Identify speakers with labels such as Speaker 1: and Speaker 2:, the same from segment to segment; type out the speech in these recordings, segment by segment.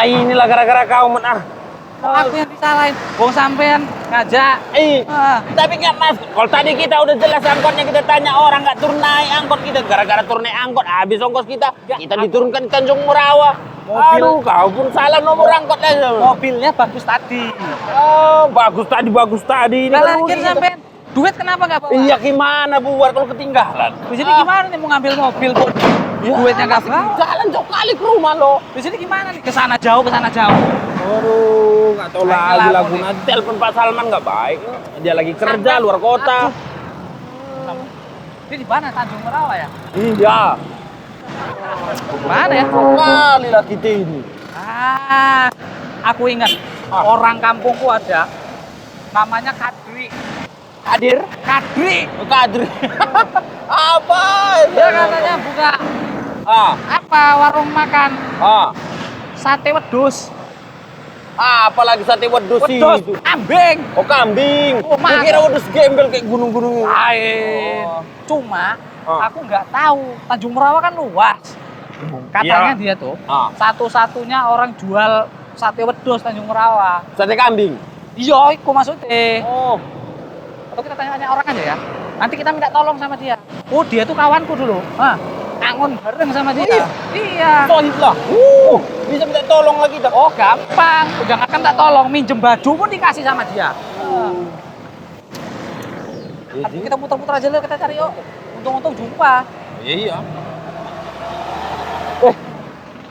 Speaker 1: Inilah gara-gara kau men.
Speaker 2: Aku yang disalahin. Wong sampean ngajak.
Speaker 1: Tapi nggak mas. Kalau tadi kita udah jelas angkotnya, kita tanya orang nggak turun naik angkot, kita gara-gara turun naik angkot habis ongkos kita. Kita diturunkan di Tanjung Merawa. Aduh, kau pun salah nomor angkot aja.
Speaker 2: Mobilnya bagus tadi.
Speaker 1: Oh, bagus tadi. Ini
Speaker 2: Balakin sampean. Duit kenapa nggak bawa?
Speaker 1: Iya gimana buat kalau ketinggalan?
Speaker 2: Di sini gimana nih mau ngambil mobil kok?
Speaker 1: Ya,
Speaker 2: duitnya nggak bawa.
Speaker 1: Jalan jauh kali ke rumah lo.
Speaker 2: Di sini gimana nih? Kesana jauh, kesana jauh.
Speaker 1: Aduh, nggak tahu lagi lagu
Speaker 2: nih.
Speaker 1: nanti. Telepon Pak Salman nggak baik. Dia lagi kerja luar kota.
Speaker 2: Ini di mana? Tanjung Merawa ya?
Speaker 1: Iya.
Speaker 2: Mana ya?
Speaker 1: Kali lah kita ini.
Speaker 2: Aku ingat orang kampungku ada. Namanya Kadri.
Speaker 1: Hadir?
Speaker 2: Kadri.
Speaker 1: Kadri. Apa?
Speaker 2: Dia katanya buka apa warung makan sate wedhus.
Speaker 1: Apalagi sate wedhus itu.
Speaker 2: Kambing.
Speaker 1: Oh kambing.
Speaker 2: Oh,
Speaker 1: Gua kira wedhus gembel kayak gunung-gunung.
Speaker 2: Lain. Cuma aku nggak tahu. Tanjung Merawa kan luas. Katanya dia tuh satu-satunya orang jual sate wedhus Tanjung Merawa.
Speaker 1: Sate kambing.
Speaker 2: Iya, iku maksudnya.
Speaker 1: Oh.
Speaker 2: Atau kita tanya-tanya orang aja ya. Nanti kita minta tolong sama dia. Oh, dia tuh kawanku dulu. Kangen bareng sama dia.
Speaker 1: Oh,
Speaker 2: iya.
Speaker 1: Solid lah. Bisa minta tolong lagi dah.
Speaker 2: Oh, gampang. Jangan kan tak tolong, minjem baju pun dikasih sama dia. Kita putar-putar aja lah, kita cari yuk. Untung-untung jumpa.
Speaker 1: Iya.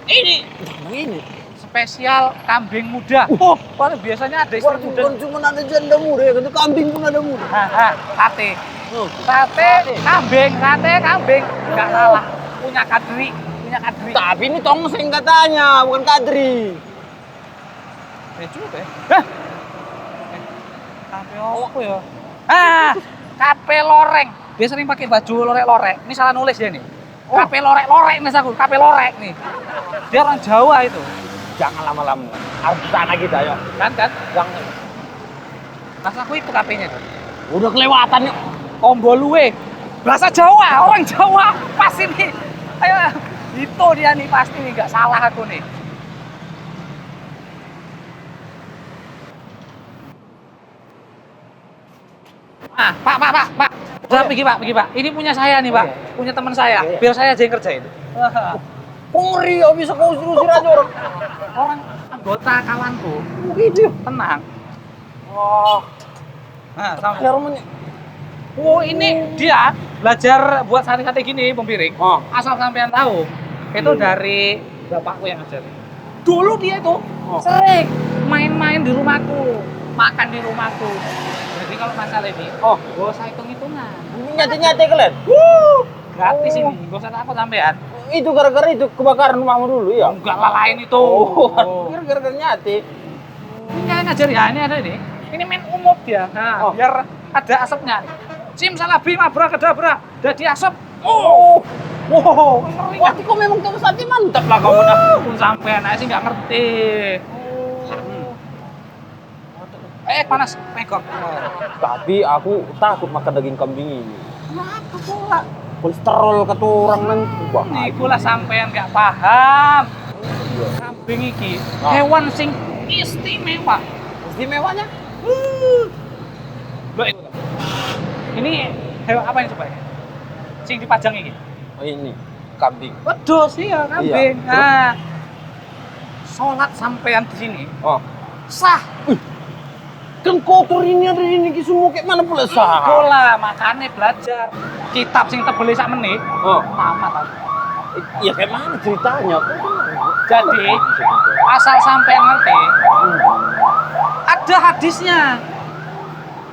Speaker 1: Ini
Speaker 2: Spesial kambing muda. Paling biasanya ada istri muda.
Speaker 1: Bukan cuma ada janda muda ya, kan kambing pun ada muda.
Speaker 2: Sate. Sate kambing. Enggak salah. Punya Kadri.
Speaker 1: Tapi ini tongseng katanya, bukan Kadri.
Speaker 2: Juga ya. Kape apa ya? Kape loreng. Dia sering pakai baju lorek-lorek. Ini salah nulis dia nih. Kape lorek-lorek nih aku. Kape lorek nih. Dia orang Jawa itu.
Speaker 1: Jangan lama-lama. Harus ke sana kita, yuk.
Speaker 2: Kan?
Speaker 1: Jangan.
Speaker 2: Mas aku itu kapenya tuh.
Speaker 1: Udah kelewatan yuk.
Speaker 2: Ombolue. Bahasa Jawa, orang Jawa. Pas ini. Ayo, itu dia nih pasti nih, nggak salah aku nih. Pak. Pergi Pak. Ini punya saya nih, Pak. Punya teman saya. Biar saya aja yang kerjain.
Speaker 1: Ngeri, ya bisa kau usir aja orang.
Speaker 2: Orang anggota kawanku. Gitu. Tenang. Sama. Oh, ini dia belajar buat sate-sate gini, pempiring. Asal sampean tahu, itu dari bapakku yang ngajarin. Dulu dia itu sering main-main di rumahku, makan di rumahku. Jadi kalau masalah ini, gak usah hitung-hitungan.
Speaker 1: Nyate-nyate kalian?
Speaker 2: Gratis ini, gak usah takut sampean.
Speaker 1: Itu gara-gara itu kebakaran rumahmu dulu ya?
Speaker 2: Enggak lah, lain itu.
Speaker 1: Gara-gara nyate.
Speaker 2: Ini ngajar ya, ini ada ini. Ini main umum dia. Nah, biar ada asapnya. Simsalabim abrakadabra, jadi asap. Ngeri.
Speaker 1: Wah, kok memang kamu sate mantap lah kamu.
Speaker 2: Pun sampean aja sih nggak ngerti. Panas, megok.
Speaker 1: Tapi aku takut makan daging kambing ini.
Speaker 2: Kenapa pula?
Speaker 1: Kolesterol kata orang nanti.
Speaker 2: Ikulah sampean nggak paham. Kambing iki hewan sing istimewa.
Speaker 1: Istimewanya?
Speaker 2: Ini hewan apa yang coba ya? Sing dipajang ini?
Speaker 1: Oh ini, kambing.
Speaker 2: Wedhus iya, kambing.
Speaker 1: Iya.
Speaker 2: Nah, sholat sampean di sini sah.
Speaker 1: Kan kotor ini ada ini semua kayak mana pula sah?
Speaker 2: Bola, makanya belajar. Kitab sing tebel sak menit.
Speaker 1: Oh.
Speaker 2: Tamat aku.
Speaker 1: Ya kayak mana ceritanya?
Speaker 2: Jadi, asal sampai ngerti, ada hadisnya.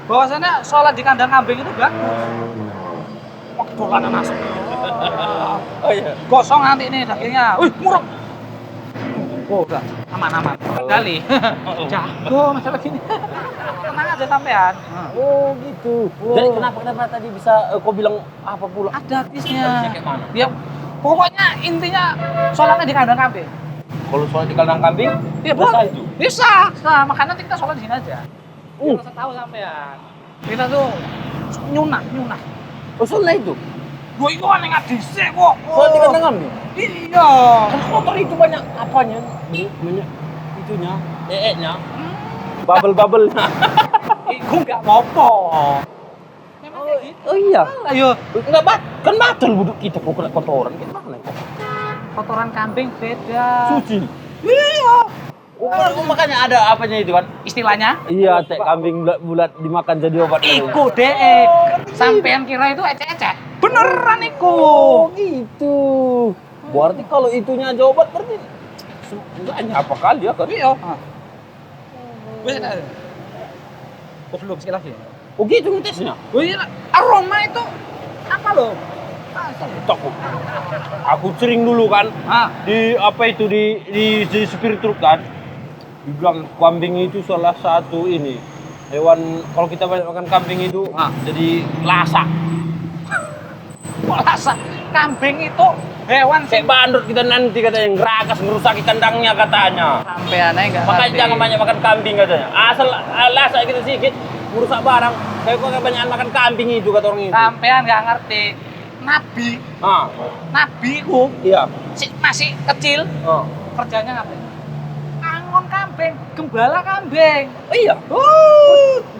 Speaker 2: Bahwasanya sholat di kandang kambing itu bagus. Wah, dolanan masuk.
Speaker 1: Oh iya.
Speaker 2: Gosong nanti nih dagingnya. Wih, murah. Oh, udah aman-aman. Kendali. Jago masalah gini. Tenang aja sampean.
Speaker 1: Oh gitu. Jadi kenapa tadi bisa kau bilang apa pula?
Speaker 2: Ada hadisnya.
Speaker 1: Kayak mana?
Speaker 2: Ya, pokoknya intinya sholatnya di kandang kambing.
Speaker 1: Kalau soal di kandang kambing,
Speaker 2: Iya,
Speaker 1: bisa itu.
Speaker 2: Bisa. Nah, makanya nanti kita sholat di sini aja. Biar rasa tahu sampean. Kita tuh nyunah.
Speaker 1: Oh sunnah itu.
Speaker 2: Gue itu aneh ngadise kok.
Speaker 1: Soal di kandang kambing.
Speaker 2: Iya.
Speaker 1: Karena kotor itu banyak apanya? Banyak itunya, nya, bubble-bubble-nya.
Speaker 2: Iku nggak apa-apa. Memang kayak gitu.
Speaker 1: Oh iya.
Speaker 2: Ayo,
Speaker 1: Enggak kan batal buduk kita kok kena kotoran kayak mana kok?
Speaker 2: kotoran kambing beda.
Speaker 1: Suci.
Speaker 2: Iya.
Speaker 1: Oh, makanya ada apanya itu kan?
Speaker 2: Istilahnya
Speaker 1: Iya, teh kambing bulat dimakan jadi obat.
Speaker 2: iku dek. Sampean kira itu ecek-ecek. Beneran iku.
Speaker 1: Oh, gitu. Berarti kalau itunya aja obat berarti enggaknya apa kali ya kan?
Speaker 2: Iya. Wes ada. Oh, belum sekali lagi.
Speaker 1: Oh gitu ngetesnya.
Speaker 2: Oh iya, aroma itu apa loh?
Speaker 1: Tok. Aku sering dulu kan
Speaker 2: Ah,
Speaker 1: di apa itu di supir truk kan. Dibilang kambing itu salah satu ini hewan kalau kita banyak makan kambing itu jadi lasak.
Speaker 2: kok rasa kambing itu hewan sing
Speaker 1: Kayak bandut kita nanti katanya ngeragas ngerusaki kandangnya katanya.
Speaker 2: sampean aja enggak
Speaker 1: Makanya
Speaker 2: ngerti.
Speaker 1: jangan banyak makan kambing katanya. Asal lasak kita sedikit merusak barang. Kayak kok kebanyakan makan kambing itu kata orang itu.
Speaker 2: Sampean enggak ngerti. Nabi ku
Speaker 1: Iya.
Speaker 2: masih kecil kerjanya ngapain? Angon kambing, gembala kambing.
Speaker 1: Iya.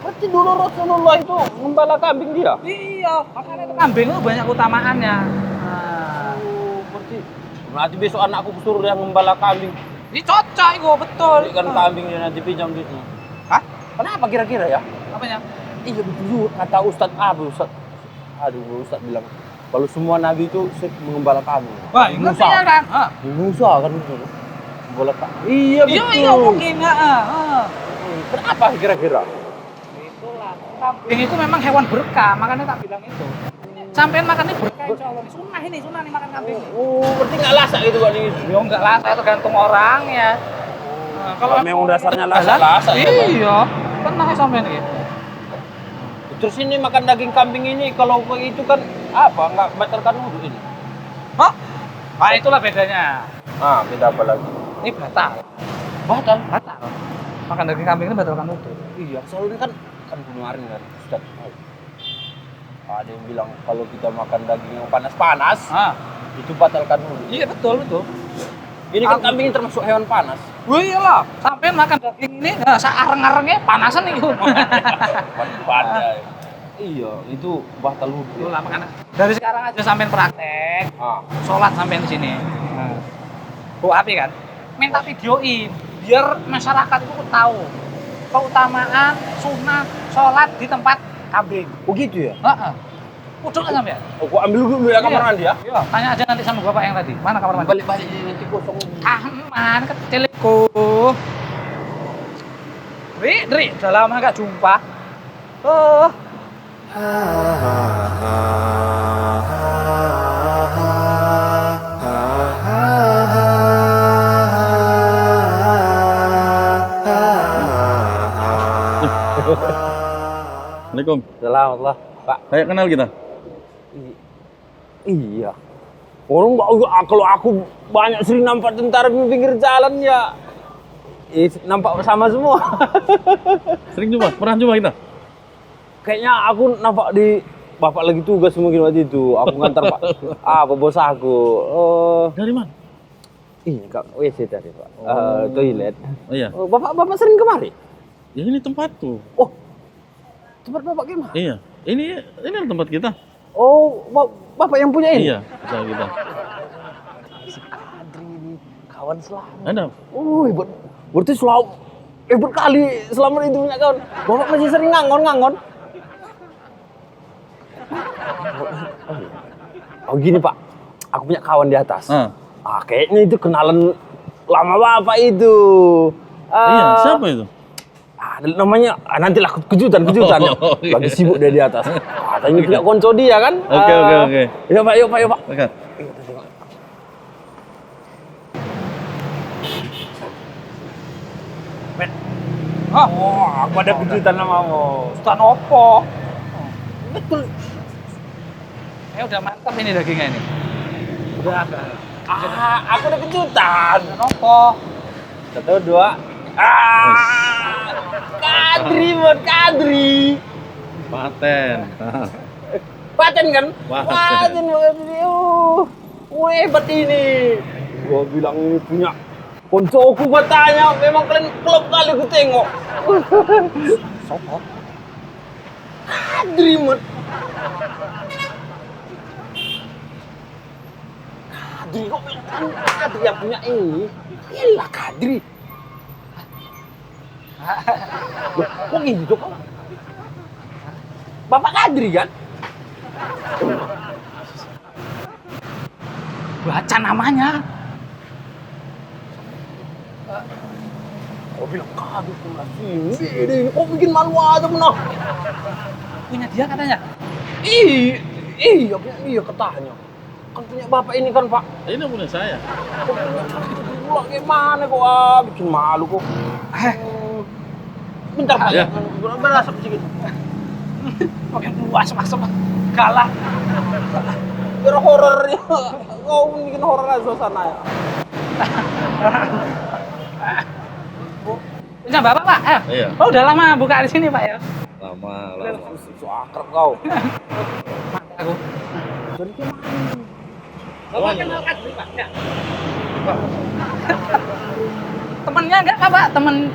Speaker 1: Berarti dulu Rasulullah itu gembala kambing dia.
Speaker 2: Iya, makanya itu kambing itu banyak utamaannya.
Speaker 1: Berarti besok anakku suruh dia gembala kambing.
Speaker 2: Ini cocok itu, betul.
Speaker 1: Ikan kambing dia nanti pinjam duitnya.
Speaker 2: Hah?
Speaker 1: Kenapa kira-kira ya?
Speaker 2: Apanya?
Speaker 1: Iya betul juga kata Ustadz Abu. Ustadz bilang kalau semua nabi itu mengembala kambing.
Speaker 2: Wah, ngerti ya kan?
Speaker 1: Musa kan itu. Gembala kambing. Iya betul.
Speaker 2: Iya, mungkin.
Speaker 1: Kenapa kira-kira?
Speaker 2: Itulah. Kambing itu memang hewan berkah, makanya tak bilang itu. Sampean makannya berkah insya Allah. Sunnah nih makan kambing.
Speaker 1: Berarti nggak lasak gitu Pak ini.
Speaker 2: Ya enggak lah, saya tergantung orang ya.
Speaker 1: Kalau memang dasarnya lasak-lasak.
Speaker 2: Iya, pernah sampean gitu.
Speaker 1: Terus ini makan daging kambing ini kalau itu kan apa? Nggak batalkan wudhu ini?
Speaker 2: Hah? Nah, itulah bedanya.
Speaker 1: Beda apa lagi?
Speaker 2: Ini batal. Batal. Makan daging kambing ini batalkan wudu.
Speaker 1: Iya, soalnya kan kemarin kan Ustaz. Ada yang bilang kalau kita makan daging yang panas-panas, itu batalkan wudhu.
Speaker 2: Iya betul.
Speaker 1: Ini kan kambing termasuk hewan panas.
Speaker 2: Wah iyalah, sampean makan daging ini seareng-arengnya panasan nih.
Speaker 1: Pandai. Iya, itu batal wudhu.
Speaker 2: Itulah makanya dari sekarang aja sampean praktek. Sholat sampean di sini. Bu api kan? Minta videoin biar masyarakat itu tahu keutamaan sunnah sholat di tempat kambing.
Speaker 1: Oh gitu ya?
Speaker 2: Udah nggak sampean?
Speaker 1: Aku ambil dulu ya kamar mandi ya.
Speaker 2: Iya. Tanya aja nanti sama bapak yang tadi. Mana kamar mandi?
Speaker 1: Balik-balik nanti kosong.
Speaker 2: Aman kecilku. Dri, udah lama nggak jumpa. Oh.
Speaker 3: Assalamualaikum.
Speaker 1: Selamat Pak.
Speaker 3: Kayak kenal kita.
Speaker 1: Iya. Orang kalau aku banyak sering nampak tentara di pinggir jalan ya, nampak sama semua.
Speaker 3: Sering jumpa? Pernah jumpa kita?
Speaker 1: Kayaknya aku nampak di bapak lagi tugas mungkin waktu itu. Aku ngantar Pak. Bos aku.
Speaker 3: Dari mana?
Speaker 1: Ini Kak WC tadi Pak. Toilet.
Speaker 3: Oh iya.
Speaker 1: Bapak sering kemari?
Speaker 3: Ya ini tempat tuh.
Speaker 1: Oh, tempat bapak gimana?
Speaker 3: Iya. Ini tempat kita.
Speaker 1: Oh, bapak yang punya ini?
Speaker 3: Iya, usaha kita.
Speaker 1: Si Adri ini kawan selamat.
Speaker 3: Ada.
Speaker 1: Oh, berarti selalu berkali selama itu punya kawan. Bapak masih sering ngangon. Oh gini Pak, aku punya kawan di atas. Kayaknya itu kenalan lama Bapak itu.
Speaker 3: Iya, siapa itu?
Speaker 1: Namanya nantilah kejutan.
Speaker 3: Iya.
Speaker 1: Lagi sibuk dia di atas. Katanya punya konco dia kan.
Speaker 3: Oke.
Speaker 1: Yuk Pak.
Speaker 3: Dekat.
Speaker 1: Aku ada kejutan namamu.
Speaker 2: Kejutan opo?
Speaker 1: Betul.
Speaker 2: Udah mantap ini dagingnya ini. Udah.
Speaker 1: Aku ada kejutan.
Speaker 2: Kejutan opo?
Speaker 1: 1, 2. Kadri.
Speaker 3: Paten.
Speaker 1: Paten kan?
Speaker 3: Paten.
Speaker 1: Hebat ini. Gua bilang ini punya koncoku, gua tanya, memang kalian klub kali aku tengok.
Speaker 2: Sopo?
Speaker 1: Kadri, Mat. Kadri, kok bilang Kadri yang punya ini? Iyalah Kadri. Loh, kok gitu kok? Bapak Kadri kan?
Speaker 2: Baca namanya.
Speaker 1: Kok bilang Kadri punya ini? Kok bikin malu aja menah?
Speaker 2: Punya dia katanya.
Speaker 1: Iya katanya. Kan punya bapak ini kan Pak.
Speaker 3: Ini punya saya.
Speaker 1: Kok punya gimana kok? Bikin malu kok. Bentar Pak,
Speaker 3: Ya.
Speaker 1: berasap sedikit.
Speaker 2: Makin luas masuk galak.
Speaker 1: Biar horor ya. Kau bikin horor aja suasana ya.
Speaker 2: Punya bapak Pak?
Speaker 3: Iya.
Speaker 2: Oh udah lama buka di sini Pak ya?
Speaker 3: Lama.
Speaker 1: So akrab kau.
Speaker 2: Mantap aku.
Speaker 1: Dari kemana?
Speaker 2: Bapak kenal Kadri Pak? Ya. Temennya enggak Pak?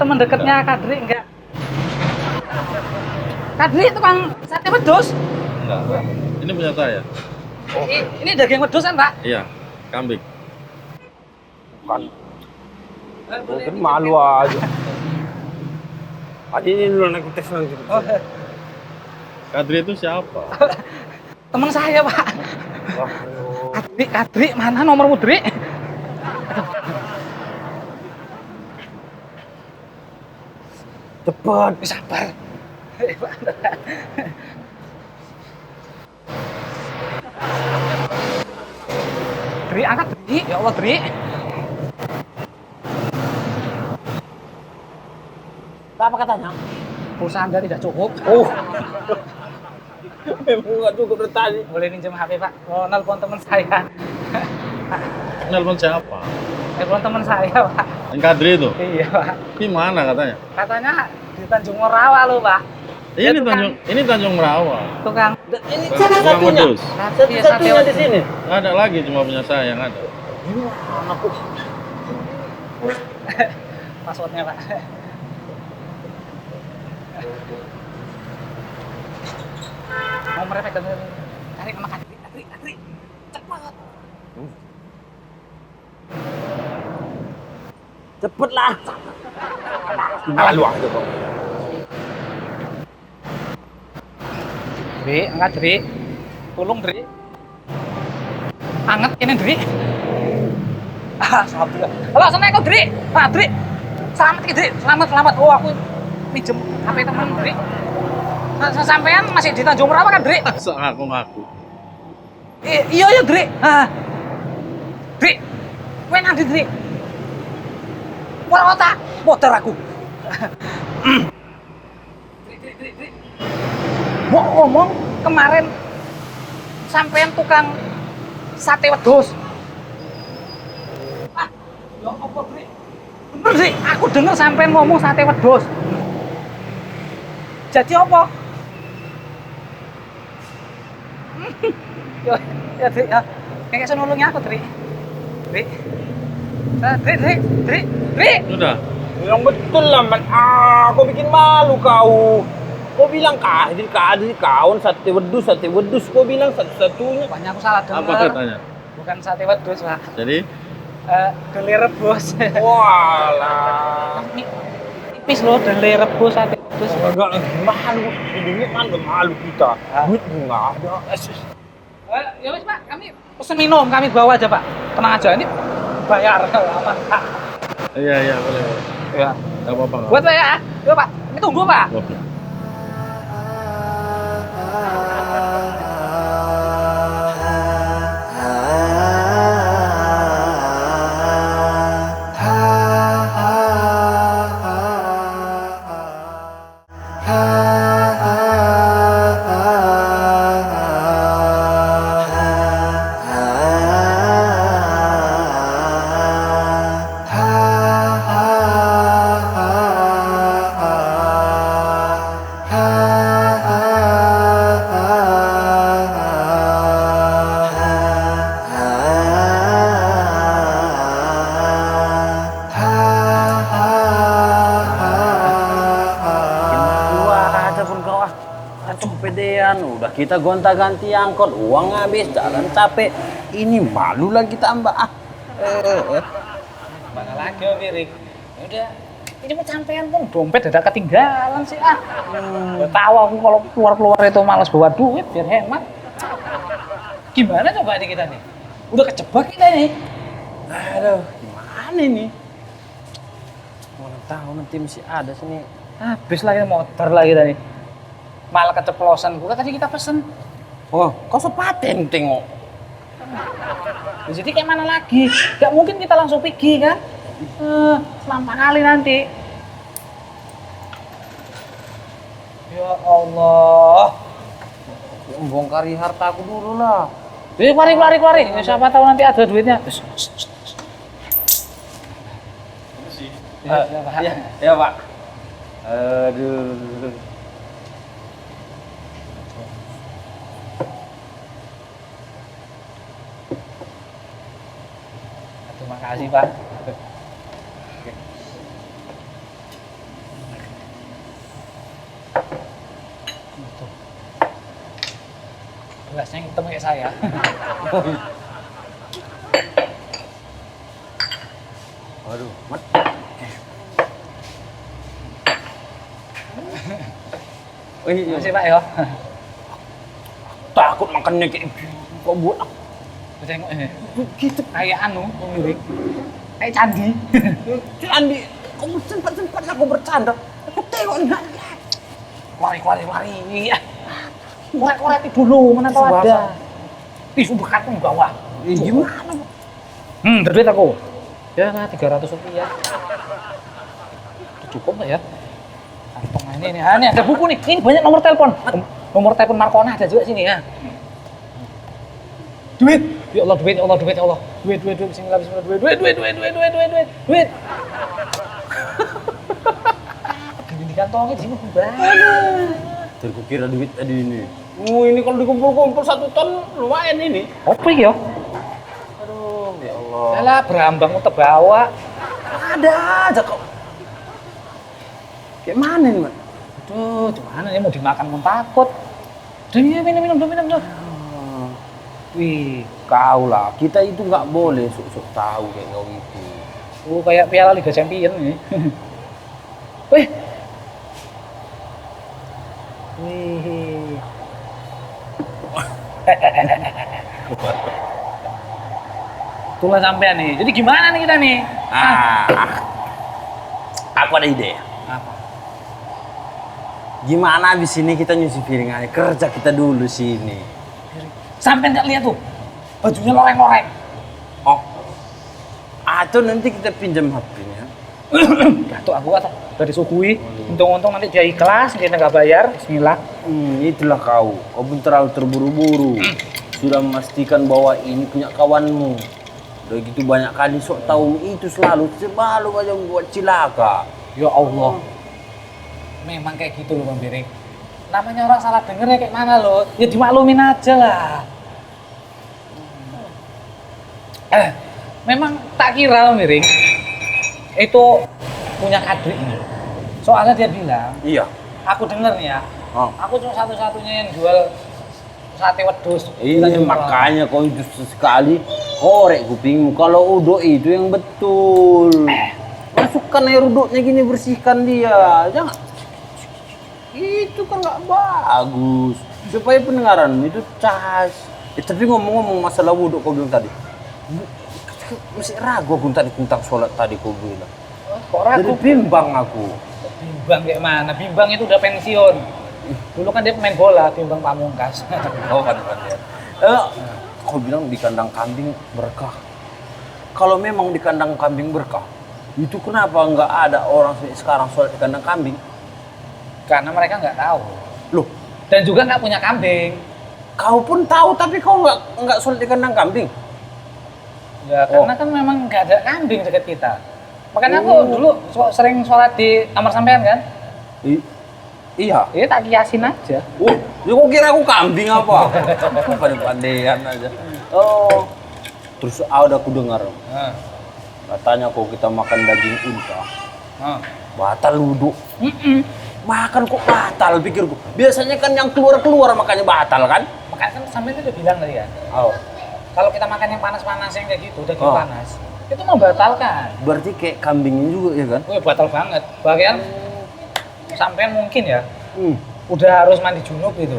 Speaker 2: Temen deketnya Kadri enggak? Kadri tukang sate wedhus.
Speaker 3: Enggak. Ini punya saya.
Speaker 2: Ini daging wedhus kan Pak?
Speaker 3: Iya, kambing.
Speaker 1: Kan. Mungkin malu aja. Ini dulu naik tes nanti.
Speaker 2: Oh,
Speaker 3: Kadri itu siapa?
Speaker 2: temen saya Pak. Kadri, mana nomormu Dri?
Speaker 1: Cepat.
Speaker 2: Sabar. Dri, angkat Dri. Ya Allah Dri.
Speaker 1: Apa katanya?
Speaker 2: Pulsa Anda tidak cukup.
Speaker 1: Oh. Memang nggak cukup dari tadi.
Speaker 2: Boleh minjem HP Pak? Mau nelpon teman saya.
Speaker 3: Nelpon siapa?
Speaker 2: Nelpon teman saya Pak.
Speaker 3: Yang Kadri itu?
Speaker 2: Iya Pak.
Speaker 3: Di mana katanya?
Speaker 2: Katanya di Tanjung Morawa loh Pak. Dia
Speaker 3: Ini Tanjung Merawa.
Speaker 2: Tukang.
Speaker 1: Ini
Speaker 3: Tukang
Speaker 1: satu-satunya.
Speaker 3: wedhus.
Speaker 1: Satu-satunya di sini.
Speaker 3: Nggak ada lagi, cuma punya saya yang ada.
Speaker 1: Anakku.
Speaker 2: Passwordnya Pak. Mau merepek dan cari sama Kadri. Cepat.
Speaker 1: Cepet lah. Malu aja kok.
Speaker 2: Dri, angkat Dri. Tolong Dri. Anget ini Dri. Alhamdulillah. Halo, assalamualaikum Dri. Dri. Selamat Dri. Selamat. Oh, aku minjem HP teman Dri. Sampean masih di Tanjung Merawa kan, Dri?
Speaker 3: So, ngaku.
Speaker 2: Iya ya, Dri. Dri, kowe nanti Dri. Wala otak, motor aku. Dri. Mau ngomong kemarin sampean tukang sate wedhus. Ya apa, Dri? Bener, Dri. Aku denger sampean ngomong sate wedhus. Jadi apa? Ya, Dri, ya. Kayak nolongnya aku, Dri. Dri.
Speaker 3: Sudah.
Speaker 1: Yang betul lah, Man. Kau bikin malu kau. Kau bilang Kadri, kawan sate wedus. Kau bilang satu-satunya.
Speaker 2: Banyak aku salah dengar.
Speaker 3: Apa katanya?
Speaker 2: Bukan sate wedhus, Pak.
Speaker 3: Jadi,
Speaker 2: Geli rebus.
Speaker 1: Walah.
Speaker 2: lapis loh, dari rebus sate rebus.
Speaker 1: Enggak malu, ini kan enggak malu kita. Duit enggak ada.
Speaker 2: Ya wis Pak, kami pesen minum, kami bawa aja Pak. Tenang aja, ini bayar aman Pak.
Speaker 3: Iya, boleh.
Speaker 2: Ya.
Speaker 3: Enggak apa-apa. nggak
Speaker 2: Buat saya, yuk Pak. Ini tunggu Pak.
Speaker 3: apa-apa.
Speaker 1: Udah kita gonta-ganti angkot, uang habis, jalan capek. Ini malu lagi tambah.
Speaker 2: Mana lagi Om Birik? Udah, ini mau sampean pun dompet ada ketinggalan sih tahu aku kalau keluar itu malas bawa duit biar hemat. Gimana coba ini kita nih? Udah kejebak kita nih.
Speaker 1: Aduh, gimana ini? Mana tahu nanti masih ada sini.
Speaker 2: Habis lagi motor lagi kita nih. Malah keceplosan gua tadi kita pesen.
Speaker 1: Oh, kok sepaten tengok.
Speaker 2: Jadi kayak mana lagi? Gak mungkin kita langsung pergi kan? Lampak kali nanti. Ya Allah.
Speaker 1: Bongkari harta aku dulu lah.
Speaker 2: Keluarin. Siapa tahu nanti ada duitnya.
Speaker 1: Ya, Pak. Aduh.
Speaker 2: Terima kasih Pak. Gelasnya yang hitam kayak saya.
Speaker 1: Waduh, mat.
Speaker 2: Terima kasih Pak ya.
Speaker 1: Takut makannya kayak kok buat
Speaker 2: Tengok ini. Gitu kayak mirip. Kayak candi.
Speaker 1: Candi, kamu sempat aku bercanda. Aku tengok enggak.
Speaker 2: Lari. Korek-korek dulu, mana tahu ada. Tisu bekas pun bawa.
Speaker 1: Gimana?
Speaker 2: Ada duit aku. Ya, 300 rupiah. Cukup nggak ya? Kantong ini ada buku nih. Ini banyak nomor telepon. Nomor telepon Markona ada juga sini ya. Duit. Ya Allah, duit. Duit. Bismillah, duit. Gini di kantongnya di sini banyak.
Speaker 1: Terkukira duit tadi ini. Ini kalau dikumpul-kumpul 1 ton lumayan ini.
Speaker 2: Apa ya?
Speaker 1: Aduh, ya Allah.
Speaker 2: Alah, berambang untuk bawa.
Speaker 1: Ada aja kok. Kayak mana nih, Mat?
Speaker 2: Aduh, gimana ya mau dimakan pun takut. Udah minum.
Speaker 1: Wih, kau lah. Kita itu nggak boleh sok-sok tahu kayak kau itu.
Speaker 2: Kayak Piala Liga Champion nih. Wih. Itulah sampean nih. Jadi gimana nih kita nih?
Speaker 1: Aku ada ide.
Speaker 2: Apa?
Speaker 1: Gimana abis ini kita nyuci piring aja, kerja kita dulu sini.
Speaker 2: Sampean nggak lihat tuh? Bajunya loreng-loreng.
Speaker 1: Oh. Atau nanti kita pinjam HP-nya.
Speaker 2: Tuh aku kata udah disuguhi. Untung-untung nanti dia ikhlas, dia nggak bayar. Bismillah.
Speaker 1: Itulah kau. Kau pun terlalu terburu-buru. Sudah memastikan bahwa ini punya kawanmu. Udah gitu banyak kali sok tahu itu selalu aja buat cilaka.
Speaker 2: Ya Allah. Memang kayak gitu loh Bang Biring. Namanya orang salah denger ya kayak mana loh. Ya dimaklumin aja lah. Memang tak kira Bang Biring. Itu punya Kadri ini. Soalnya dia bilang,
Speaker 1: Iya.
Speaker 2: aku denger nih ya. Aku cuma satu-satunya yang jual sate wedhus.
Speaker 1: Iya, makanya kau itu sekali korek kupingmu. Kalau udo itu yang betul. Masuk Kan air uduknya gini bersihkan dia. Jangan. Itu kan nggak bagus. Supaya pendengaran itu cas. Tapi ngomong-ngomong masalah wuduk kau bilang tadi. Masih ragu aku tadi tentang sholat tadi kau bilang.
Speaker 2: Kok ragu?
Speaker 1: Jadi bimbang aku.
Speaker 2: Bimbang kayak mana? Bimbang itu udah pensiun. Dulu kan dia pemain bola, Bimbang Pamungkas.
Speaker 1: Oh kan dia. Kau bilang di kandang kambing berkah. Kalau memang di kandang kambing berkah, itu kenapa nggak ada orang sekarang sholat di kandang kambing?
Speaker 2: Karena mereka nggak tahu.
Speaker 1: Loh,
Speaker 2: Dan juga nggak punya kambing.
Speaker 1: kau pun tahu tapi kau nggak sholat di kandang kambing?
Speaker 2: Ya, karena kan memang nggak ada kambing dekat kita. Makanya aku dulu sering sholat di kamar sampean kan?
Speaker 1: Iya.
Speaker 2: Iya, tak kiasin aja.
Speaker 1: Ya kok kira aku kambing apa? Pandai-pandaian aja. Oh, terus ada aku dengar. Katanya kok kita makan daging unta, batal wudhu. Makan kok batal pikirku. Biasanya kan yang keluar-keluar makanya batal kan?
Speaker 2: Makanya kan sampean itu udah bilang tadi kan.
Speaker 1: Oh.
Speaker 2: Kalau kita makan yang panas-panas yang kayak gitu, daging panas, itu membatalkan.
Speaker 1: Berarti kayak kambingnya juga ya kan?
Speaker 2: Wih, batal banget. Bagian sampean mungkin ya, udah harus mandi junub gitu.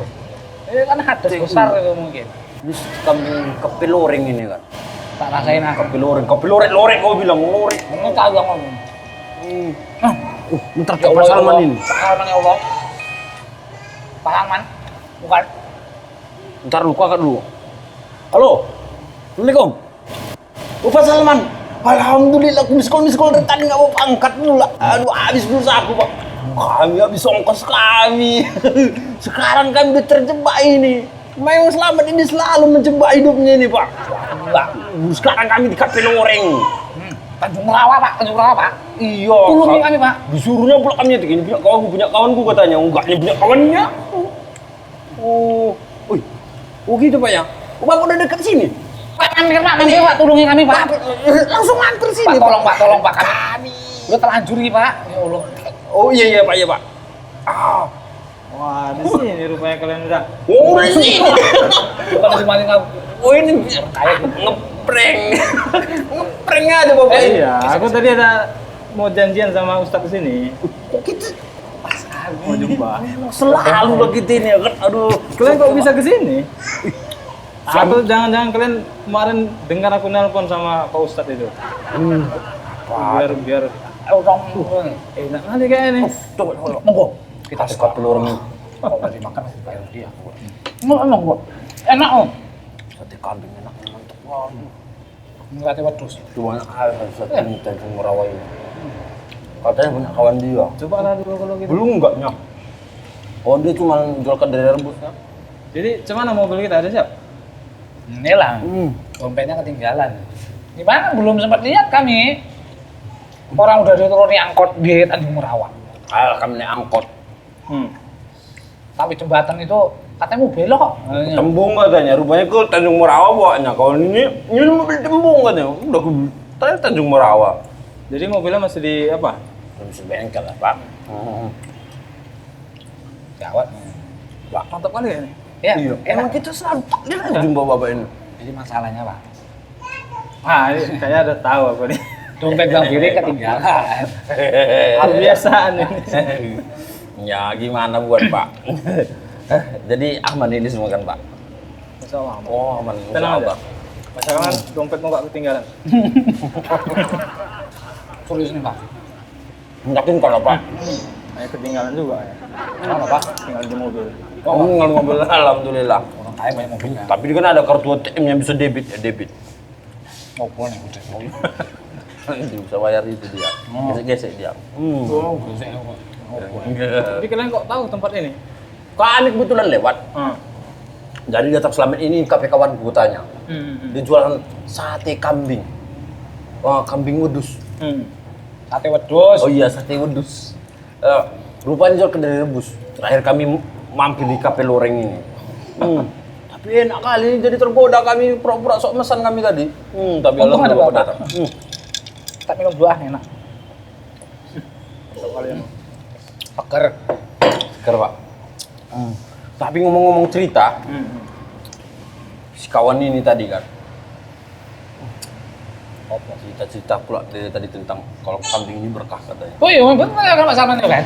Speaker 2: Ini kan hadas besar itu mungkin.
Speaker 1: Ini kambing kepiloreng ini kan?
Speaker 2: Tak rasain ah.
Speaker 1: Kepiloreng kau bilang loreng.
Speaker 2: Ngomong tahu yang ngomong.
Speaker 1: Bentar ke Pak Salman ini.
Speaker 2: Pak Salman ya Allah. Pak Salman, bukan.
Speaker 1: Bentar lu, kakak dulu. Halo, Assalamualaikum. Pak Salman. Alhamdulillah, aku miskol dari tadi nggak mau angkat dulu lah. Aduh, habis pulsa aku, Pak. Kami habis ongkos kami. Sekarang kami udah terjebak ini. Memang selamat ini selalu menjebak hidupnya ini, Pak. Sekarang kami di kafe loreng.
Speaker 2: Tanjung Rawa, Pak. Tanjung Rawa, Pak.
Speaker 1: Iya.
Speaker 2: Tolongin kami, Pak.
Speaker 1: Disuruhnya pula kami ini punya kawanku katanya. Enggaknya punya kawannya. Oh gitu, Pak ya. Bapak udah dekat sini.
Speaker 2: Pak, mampir, Pak. Tolongin kami, Pak.
Speaker 1: Langsung mampir sini,
Speaker 2: Pak. Tolong, Pak. Kami udah terlanjur nih, Pak. Ya Allah.
Speaker 1: Oh iya, Pak, ya, Pak.
Speaker 3: Wah, di sini rupanya kalian udah.
Speaker 1: Oh, udah sini.
Speaker 2: Bukan cuma tinggal.
Speaker 1: Oh, ini kayak ngeprank. Ngeprank aja, Bapak.
Speaker 3: Iya, aku tadi ada mau janjian sama Ustadz kesini.
Speaker 1: Kok kita
Speaker 3: Mau jumpa.
Speaker 1: selalu begitu ini ya kan? Aduh.
Speaker 3: Kalian kok bisa kesini? Atau jangan-jangan kalian kemarin dengar aku nelpon sama Pak Ustadz itu? Biar enak kali kayaknya nih.
Speaker 1: Coba.
Speaker 2: Monggo.
Speaker 1: Kita suka telur nih.
Speaker 2: Kalau udah dimakan masih bayar dia. Emang gua. Enak, Om.
Speaker 1: Sate kambing enak mantap. Waduh.
Speaker 2: Enggak ada wedus.
Speaker 1: Cuma sate ini Tanjung Merawai ini. Katanya punya kawan dia.
Speaker 3: Coba lah dulu kalau gitu.
Speaker 1: Belum enggaknya. Oh, dia cuma jualkan dari rebus ya.
Speaker 3: Jadi cuman mobil kita ada siap?
Speaker 2: Ini lah. Dompetnya ketinggalan. Gimana? Belum sempat lihat kami. Orang udah dituruni angkot di Tanjung Merawai.
Speaker 1: Kami naik angkot.
Speaker 2: Tapi jembatan itu katanya mau belok.
Speaker 1: Tembung katanya, rupanya ke Tanjung Merawai bawanya. Kalau ini mobil tembung katanya. Udah ke Tanjung Merawai.
Speaker 3: Jadi mobilnya masih di apa?
Speaker 1: Masih bengkel lah, Pak.
Speaker 2: Gawat.
Speaker 3: Wah, mantap kali ya ini.
Speaker 2: Ya,
Speaker 1: Iya. Emang kita selalu takdir aja jumpa bapak ini.
Speaker 2: Jadi masalahnya, Pak.
Speaker 3: Ini kayaknya ada tahu aku nih.
Speaker 2: Dompet Bang Biri ketinggalan.
Speaker 3: Kebiasaan ini.
Speaker 1: Ya gimana buat Pak? Jadi aman ini semua kan Pak?
Speaker 3: Insya Allah.
Speaker 1: Oh aman.
Speaker 3: Tenang aja.
Speaker 1: Pak.
Speaker 3: Masalahnya dompetmu nggak ketinggalan.
Speaker 2: Serius nih, Pak.
Speaker 1: Yakin kalau Pak?
Speaker 3: Ketinggalan juga ya.
Speaker 2: Kenapa, Pak?
Speaker 3: Tinggal di mobil.
Speaker 1: Oh nggak mobil alhamdulillah.
Speaker 2: Orang kaya banyak mobilnya.
Speaker 1: Tapi kan ada kartu ATM yang bisa debit debit.
Speaker 2: Oh, boleh, udah.
Speaker 1: Bisa bayar itu dia. Gesek-gesek dia.
Speaker 2: Oh, biasanya kok.
Speaker 3: Jadi kalian kok tahu tempat ini?
Speaker 1: Kami kebetulan lewat. Jadi datang selamat ini kafe kawanku tanya. Dia jualan sate kambing. Wah, kambing wedus.
Speaker 2: Sate wedus.
Speaker 1: Oh iya, sate wedus. Rupanya jual kedai rebus. Terakhir kami mampir di kafe loreng ini. Tapi enak kali, jadi tergoda kami pura-pura sok mesan kami tadi. Tapi
Speaker 2: Untung ada
Speaker 1: alhamdulillah
Speaker 2: bapak.
Speaker 1: datang.
Speaker 2: Tak minum buah enak.
Speaker 3: Kalian.
Speaker 2: Peker.
Speaker 1: Seger Pak. Tapi ngomong-ngomong cerita, si kawan ini tadi kan,
Speaker 4: Cerita-cerita pula dari tadi tentang kalau kambing ini berkah katanya.
Speaker 2: Oh iya, benar kan Mas Salman itu kan?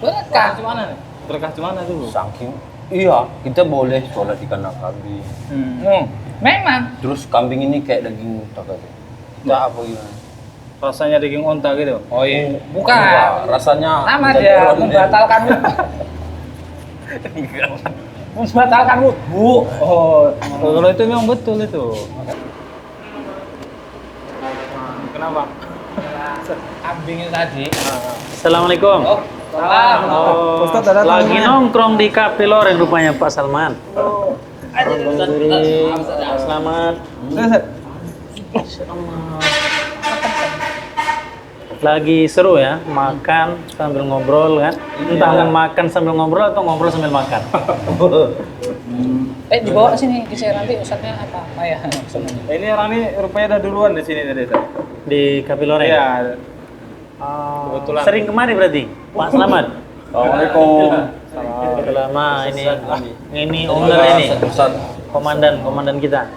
Speaker 2: Berkah.
Speaker 3: Gimana nih? Berkah gimana tuh?
Speaker 4: Saking iya, kita boleh sholat di kandang kambing.
Speaker 2: Memang.
Speaker 4: Terus kambing ini kayak daging unta katanya. Kita apa gimana?
Speaker 3: Rasanya daging onta gitu.
Speaker 2: Oh iya. Bukan.
Speaker 4: Wah, rasanya
Speaker 2: Nama
Speaker 4: jadi
Speaker 2: dia
Speaker 4: orang ini.
Speaker 2: membatalkan membatalkan wudhu.
Speaker 3: Oh, kalau itu memang betul itu. Kenapa?
Speaker 2: Kambingnya tadi.
Speaker 5: Assalamualaikum.
Speaker 2: Oh, salam.
Speaker 5: Oh,
Speaker 3: Ustaz, ada
Speaker 5: lagi
Speaker 3: tamunya.
Speaker 5: nongkrong di Cafe Loreng rupanya Pak Salman. Selamat. Lagi seru ya, makan sambil ngobrol kan? Entah makan sambil ngobrol atau ngobrol sambil makan.
Speaker 2: Dibawa ke sini, saya nanti ustadznya apa? Ayah.
Speaker 3: Ini orang ini rupanya udah duluan di sini tadi. Ustaz.
Speaker 5: Di Cafe Loreng.
Speaker 3: Iya.
Speaker 5: Oh,
Speaker 3: Kebetulan.
Speaker 5: sering kemari berarti, Pak Selamat.
Speaker 4: Assalamualaikum.
Speaker 5: Sudah lama ini owner ini, komandan kita.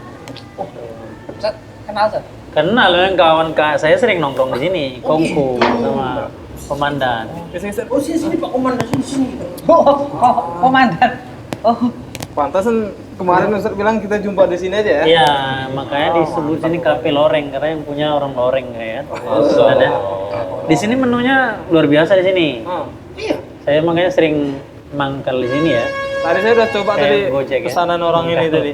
Speaker 2: Ustadz, kenal Ustadz?
Speaker 5: Kenal yang kawan saya sering nongkrong di sini, kongku sama komandan.
Speaker 4: Oh sini Pak Komandan sini.
Speaker 2: Oh, komandan. Oh,
Speaker 3: Pantasan kemarin Ustaz bilang kita jumpa di sini aja ya.
Speaker 5: Iya, makanya disebut sini Cafe Loreng karena yang punya orang Loreng kan. Ada. Di sini menunya luar biasa di sini. Saya makanya sering mangkal di sini ya.
Speaker 3: Tadi saya udah coba
Speaker 5: Kayak
Speaker 3: tadi
Speaker 5: Gojek ya.
Speaker 3: pesanan orang ini tadi.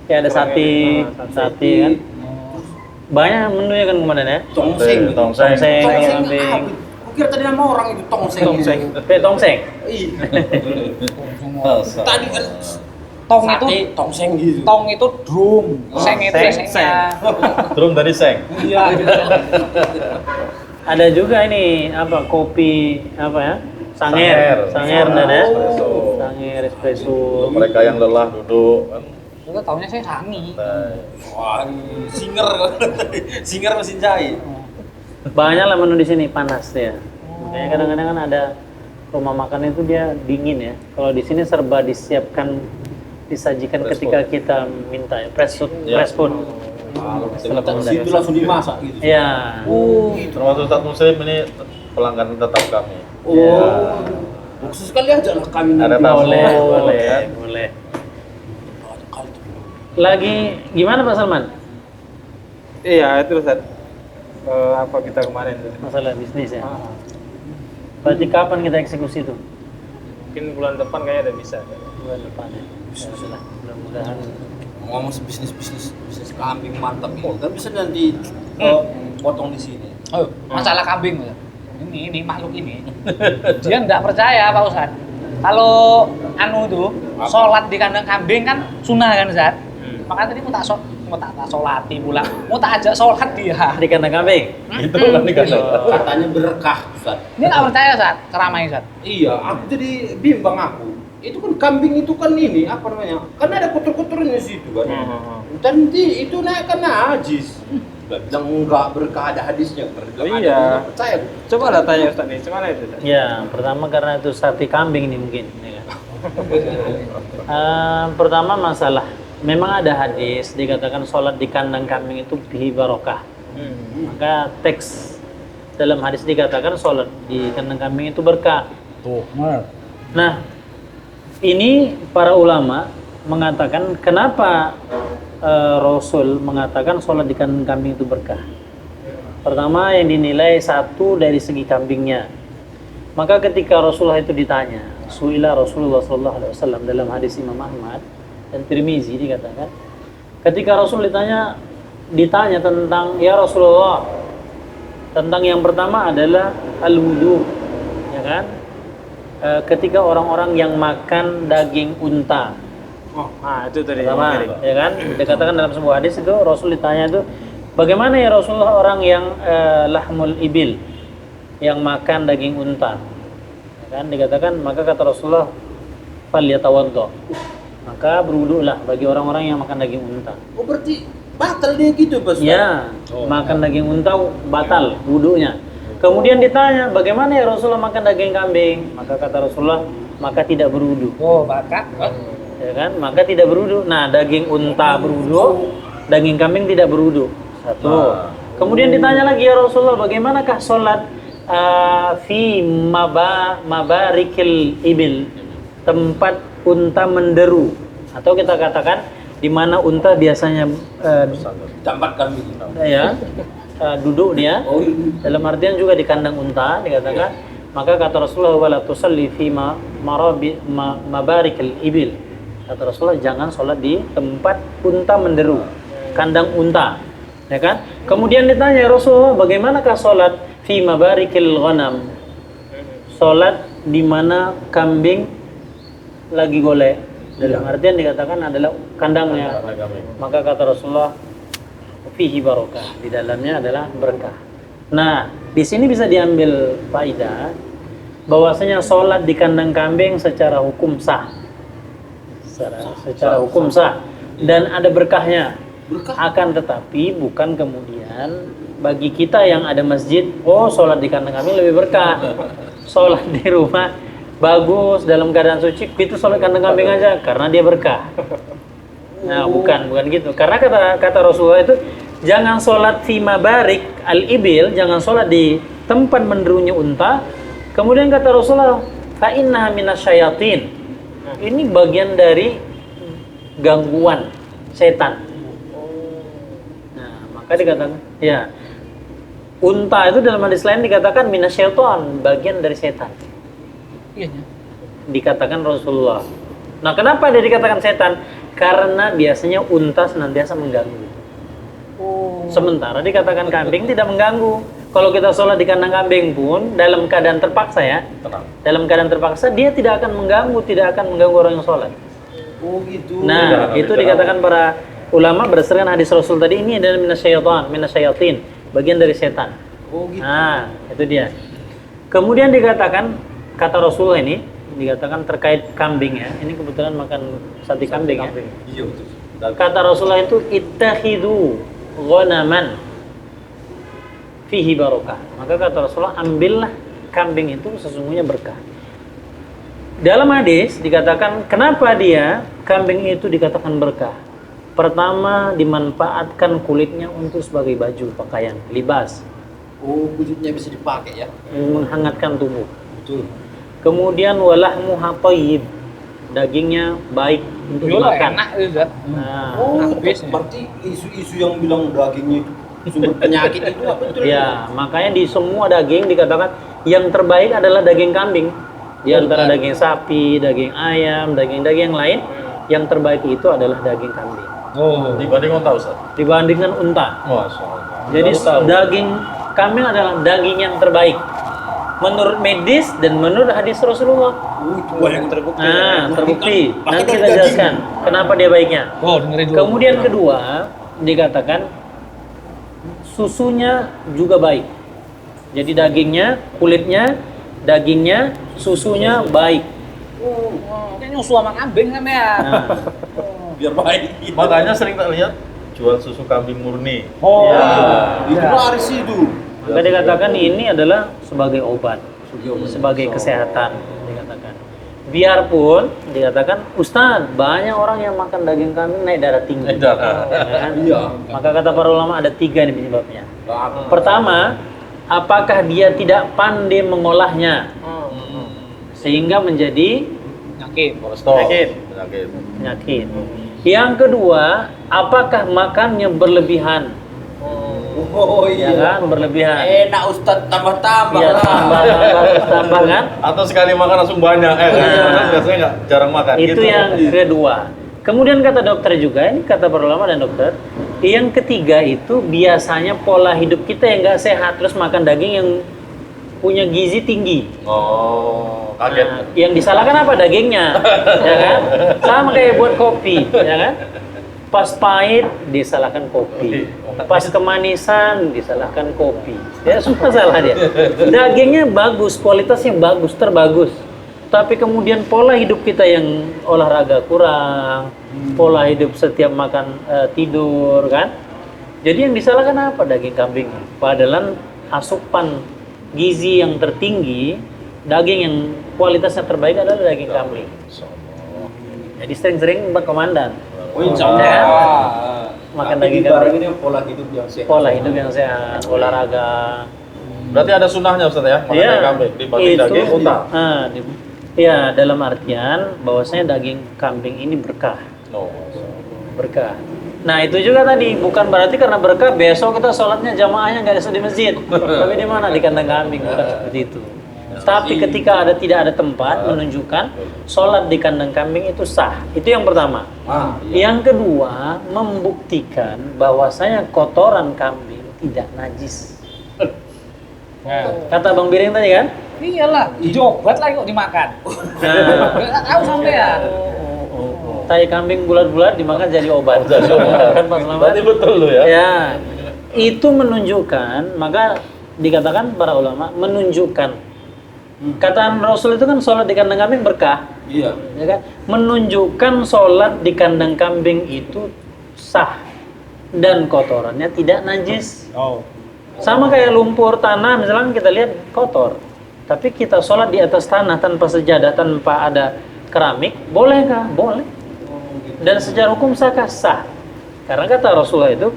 Speaker 5: Ya ada sate kan. Banyak menunya kan komandan ya.
Speaker 4: Tongseng.
Speaker 5: Tongseng, kambing.
Speaker 4: Kira tadi nama orang itu tongseng.
Speaker 5: Tongseng.
Speaker 4: Tadi kan
Speaker 2: tong itu
Speaker 4: tongseng gitu.
Speaker 2: tong itu drum, seng itu
Speaker 5: Seng.
Speaker 2: sengnya.
Speaker 3: Drum dari seng.
Speaker 2: Iya.
Speaker 5: Ada juga ini apa kopi apa ya? Sanger dan ya. Sanger espresso.
Speaker 6: Mereka yang lelah duduk kan.
Speaker 2: Itu taunya saya Sani.
Speaker 4: Wah, singer mesin jahit.
Speaker 5: Banyak lah menu di sini panas ya. Makanya kadang-kadang kan ada rumah makan itu dia dingin ya. Kalau di sini serba disajikan ketika kita minta ya, fresh food. Setelah
Speaker 4: Itu langsung dimasak gitu.
Speaker 5: Iya.
Speaker 6: Termasuk Ustaz Muslim ini pelanggan tetap kami.
Speaker 4: Khusus sekali aja lah kami
Speaker 6: Ada
Speaker 4: nanti.
Speaker 6: tamu.
Speaker 5: Boleh. Lagi gimana Pak Salman?
Speaker 3: Iya, itu Ustaz. Apa kita kemarin tuh?
Speaker 5: Masalah bisnis ya. Berarti kapan kita eksekusi itu?
Speaker 3: Mungkin bulan depan kayaknya udah bisa.
Speaker 5: Bulan depan ya. Ya sudah, mudah-mudahan.
Speaker 4: Ngomong bisnis kambing mantap ini. Kan bisa nanti potong di sini.
Speaker 2: Oh, masalah kambing. Ini makhluk ini. Dia enggak percaya Pak Ustadz. Kalau tuh sholat di kandang kambing kan sunnah kan Ustadz. Makanya tadi mau tak sholati pula. Mau tak ajak sholat dia.
Speaker 5: Di kandang kambing.
Speaker 6: Itu kan
Speaker 4: Katanya berkah, Ustaz.
Speaker 2: Dia nggak percaya Ustadz, ceramah Ustadz.
Speaker 4: Iya, aku jadi bimbang aku. Itu kan kambing itu kan ini apa namanya? Kan ada kotor-kotornya di situ kan. Nanti itu naik kan najis. Gak bilang enggak berkah ada hadisnya. Bilang
Speaker 3: Iya.
Speaker 4: ada, nggak percaya.
Speaker 3: Coba lah tanya Ustaz nih, gimana itu Ustaz?
Speaker 5: Ya, pertama karena itu sate kambing ini mungkin. Ya kan? Pertama masalah, memang ada hadis dikatakan sholat di kandang kambing itu bihi barokah. Maka teks dalam hadis dikatakan sholat di kandang kambing itu berkah. Nah, ini para ulama mengatakan kenapa Rasul mengatakan sholat di kandang kambing itu berkah. Pertama yang dinilai satu dari segi kambingnya. Maka ketika Rasulullah itu ditanya, suila Rasulullah SAW dalam hadis Imam Ahmad dan Tirmizi dikatakan, ketika Rasul ditanya tentang ya Rasulullah, tentang yang pertama adalah al-wudu, ya kan? Ketika orang-orang yang makan daging unta.
Speaker 3: Itu tadi.
Speaker 5: Pertama, ya kan? Dikatakan dalam sebuah hadis itu Rasul ditanya itu, bagaimana ya Rasulullah orang yang lahmul ibil, yang makan daging unta? Ya kan? Dikatakan, maka kata Rasulullah, falyatawaddo. Maka berwudulah bagi orang-orang yang makan daging unta.
Speaker 4: Oh berarti batal dia gitu, Bos?
Speaker 5: Ya, makan daging unta batal wudunya. Kemudian ditanya, bagaimana ya Rasulullah makan daging kambing? Maka kata Rasulullah, maka tidak berwudu.
Speaker 2: Oh, bakat.
Speaker 5: Ya kan? Maka tidak berwudu. Nah, daging unta berwudu, daging kambing tidak berwudu. Satu. Kemudian ditanya lagi, ya Rasulullah, bagaimanakah sholat fi mabarikil ibil, tempat unta menderu, atau kita katakan di mana unta biasanya
Speaker 4: Tempat kambing.
Speaker 5: ya duduk dia, dalam artian juga di kandang unta dikatakan. Maka kata Rasulullah, wala tusalli fi mabarikil ibil, kata Rasulullah, jangan sholat di tempat unta menderu, kandang unta, ya kan? Kemudian ditanya, ya Rasulullah, bagaimanakah sholat fi mabarikil ghanam, sholat di mana kambing lagi golek, dalam artian dikatakan adalah kandangnya. Maka kata Rasulullah, fihi barokah, di dalamnya adalah berkah. Nah, di sini bisa diambil faidah bahwasanya sholat di kandang kambing secara hukum sah, secara hukum sah, dan ada berkahnya. Akan tetapi bukan kemudian bagi kita yang ada masjid, oh sholat di kandang kambing lebih berkah, sholat di rumah bagus dalam keadaan suci, itu sholat kandang kambing aja karena dia berkah. Nah, bukan gitu. Karena kata Rasulullah itu jangan sholat fi mabarik al-ibil, jangan sholat di tempat menderunya unta. Kemudian kata Rasulullah, fa innaha minasyayatin. Ini bagian dari gangguan setan. Nah, maka dikatakan, ya, unta itu dalam hadis lain dikatakan minasyaiton, bagian dari setan.
Speaker 2: Iya.
Speaker 5: Dikatakan Rasulullah. Nah, kenapa dia dikatakan setan? Karena biasanya unta senantiasa mengganggu. Sementara dikatakan kambing tidak mengganggu. Kalau kita sholat di kandang kambing pun dalam keadaan terpaksa, ya, dalam keadaan terpaksa dia tidak akan mengganggu, tidak akan mengganggu orang yang sholat.
Speaker 4: Oh gitu.
Speaker 5: Nah, itu dikatakan para ulama berdasarkan hadis Rasul tadi, ini adalah minasyayatin, bagian dari setan.
Speaker 4: Oh gitu.
Speaker 5: Nah, itu dia. Kemudian dikatakan, kata Rasulullah ini, dikatakan terkait kambing, ya. Ini kebetulan makan sate kambing, ya.
Speaker 4: Iya betul.
Speaker 5: Kata Rasulullah itu, ittakhidhu ghanaman fihi barokah. Maka kata Rasulullah, ambillah kambing itu sesungguhnya berkah. Dalam hadis dikatakan, kenapa dia kambing itu dikatakan berkah? Pertama, dimanfaatkan kulitnya untuk sebagai baju, pakaian, libas.
Speaker 4: Oh, kulitnya bisa dipakai, ya.
Speaker 5: Menghangatkan tubuh.
Speaker 4: Betul.
Speaker 5: Kemudian walahmu tayyib, dagingnya baik untuk dimakan.
Speaker 2: Enak itu, Zat.
Speaker 5: Nah,
Speaker 4: Oh,
Speaker 2: habis.
Speaker 4: berarti isu-isu yang bilang dagingnya itu sumber penyakit itu apa betul?
Speaker 5: ya, makanya di semua daging dikatakan yang terbaik adalah daging kambing. Di antara daging sapi, daging ayam, daging-daging yang lain, yang terbaik itu adalah daging kambing.
Speaker 6: Oh, dibanding unta Ustaz.
Speaker 5: Dibandingkan unta.
Speaker 6: Masya Allah.
Speaker 5: Jadi
Speaker 6: Baru tahu.
Speaker 5: daging kambing adalah daging yang terbaik menurut medis dan menurut hadis Rasulullah.
Speaker 4: Itu banyak terbukti.
Speaker 5: Nah, terbukti.
Speaker 4: Bahkan
Speaker 5: Nanti kita
Speaker 4: daging.
Speaker 5: jelaskan kenapa dia baiknya.
Speaker 2: Oh, dengerin dulu.
Speaker 5: Kemudian kedua, dikatakan susunya juga baik. Jadi dagingnya, kulitnya, dagingnya, susunya baik.
Speaker 2: Ini nyusu sama kambing kan ya.
Speaker 5: Nah,
Speaker 4: Biar baik.
Speaker 6: Makanya sering tak lihat jual susu kambing murni.
Speaker 2: Oh,
Speaker 4: Itu laris itu.
Speaker 5: maka dikatakan ini adalah sebagai obat, sebagai kesehatan dikatakan. Biarpun dikatakan, Ustaz, banyak orang yang makan daging kambing naik darah tinggi.
Speaker 6: Naik darah.
Speaker 5: Ya kan?
Speaker 4: Iya.
Speaker 5: Maka kata para ulama ada 3 nih penyebabnya. Pertama, apakah dia tidak pandai mengolahnya sehingga menjadi
Speaker 2: Yakin.
Speaker 6: Kolesterol.
Speaker 5: Penyakit. penyakit. Yang kedua, apakah makannya berlebihan?
Speaker 4: Oh
Speaker 5: Ya
Speaker 4: iya.
Speaker 5: kan, berlebihan.
Speaker 4: Enak Ustaz, tambah-tambah
Speaker 5: Ya,
Speaker 4: lah.
Speaker 5: tambah kan?
Speaker 6: Atau sekali makan langsung banyak. Kan biasanya nggak jarang makan.
Speaker 5: Itu
Speaker 6: gitu.
Speaker 5: yang kedua. Kemudian kata dokter juga, ini kata para ulama dan dokter, yang ketiga itu biasanya pola hidup kita yang nggak sehat, terus makan daging yang punya gizi tinggi.
Speaker 6: Oh, kaget.
Speaker 5: Nah, yang disalahkan apa? Dagingnya, ya kan? Sama kayak buat kopi, ya kan? Pas pahit disalahkan kopi, pas kemanisan disalahkan kopi. Ya semua salah dia. Dagingnya bagus, kualitasnya bagus, terbagus. Tapi kemudian pola hidup kita yang olahraga kurang, pola hidup setiap makan tidur kan. Jadi yang disalahkan apa? Daging kambing. Padahal asupan gizi yang tertinggi, daging yang kualitasnya terbaik adalah daging kambing. Jadi sering-sering berkomandan.
Speaker 4: Oh, insya Allah.
Speaker 5: Ya. Makan
Speaker 4: Tapi
Speaker 5: daging
Speaker 4: barang
Speaker 5: kambing.
Speaker 4: ini pola hidup yang sehat.
Speaker 5: Pola hidup yang sehat, olahraga.
Speaker 6: Berarti ada sunahnya Ustaz ya, makan
Speaker 5: Iya,
Speaker 6: daging kambing dibanding
Speaker 5: itu.
Speaker 6: daging unta.
Speaker 5: Ya, dalam artian bahwasanya daging kambing ini berkah.
Speaker 6: Oh.
Speaker 5: Berkah. Nah itu juga tadi, bukan berarti karena berkah besok kita sholatnya jamaahnya nggak di masjid. Tapi di mana? Di kandang kambing, bukan seperti itu. Tapi ketika tidak ada tempat menunjukkan sholat di kandang kambing itu sah. Itu yang pertama. Yang kedua, membuktikan bahwasanya kotoran kambing tidak najis. Kata Bang Biring tadi kan?
Speaker 2: Iyalah, obat lah kok dimakan. Nggak tahu sampean.
Speaker 5: Tai kambing bulat-bulat dimakan jadi obat. Kan Pak Selamat?
Speaker 6: Berarti betul lo ya?
Speaker 5: Ya, itu menunjukkan, maka dikatakan para ulama menunjukkan. Kataan Rasul itu kan sholat di kandang kambing berkah.
Speaker 4: Iya.
Speaker 5: Ya kan? Menunjukkan sholat di kandang kambing itu sah dan kotorannya tidak najis. Sama kayak lumpur tanah, misalnya kita lihat kotor, tapi kita sholat di atas tanah tanpa sejadah, tanpa ada keramik, bolehkah? Boleh. Dan secara hukum sahkah? Sah. Karena kata Rasulullah itu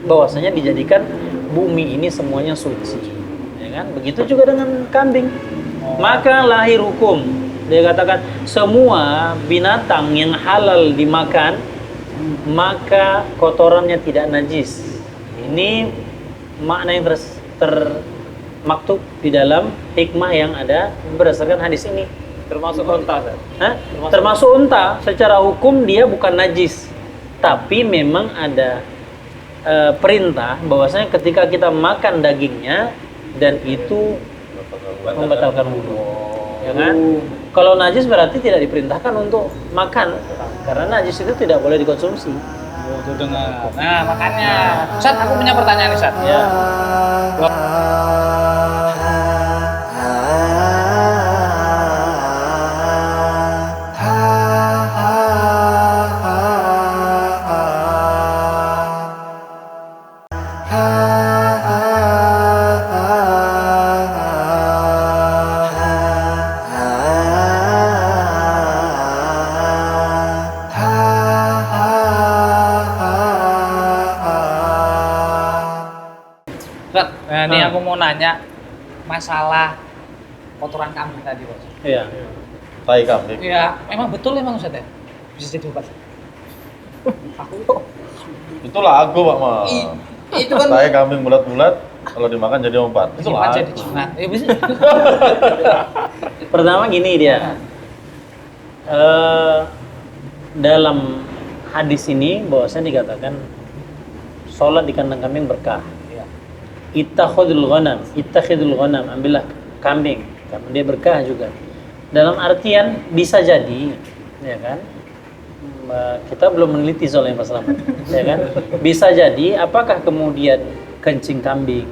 Speaker 5: bahwasanya dijadikan bumi ini semuanya suci. Ya kan? Begitu juga dengan kambing. Maka lahir hukum. Dia katakan semua binatang yang halal dimakan maka kotorannya tidak najis. Ini makna yang termaktub di dalam hikmah yang ada berdasarkan hadis ini.
Speaker 2: Termasuk unta.
Speaker 5: Termasuk unta, secara hukum dia bukan najis, tapi memang ada perintah bahwasanya ketika kita makan dagingnya dan itu membatalkan wudhu, ya kan? Kalau najis berarti tidak diperintahkan untuk makan, karena najis itu tidak boleh dikonsumsi.
Speaker 2: Tuh dengar. Nah, makanya. Ustaz, aku punya pertanyaan nih, Ustaz.
Speaker 5: Ya.
Speaker 2: Ustaz, nah ini aku mau nanya masalah kotoran kambing tadi, Bos.
Speaker 5: Iya.
Speaker 6: Tai kambing.
Speaker 2: Iya, memang betul emang Ustaz ya? Bisa jadi obat. Aku
Speaker 6: Itu lagu Pak Ma.
Speaker 4: Itu kan
Speaker 6: Tai kambing bulat-bulat kalau dimakan jadi obat. Itu
Speaker 2: simpan
Speaker 6: lagu.
Speaker 2: jadi jimat. Ya bisa.
Speaker 5: Pertama gini dia, dalam hadis ini bahwasanya dikatakan sholat di kandang kambing berkah. Ittakhidul ghanam, ambillah kambing, karena dia berkah juga. Dalam artian bisa jadi, ya kan? Kita belum meneliti soalnya Mas Slamet, ya kan? Bisa jadi, apakah kemudian kencing kambing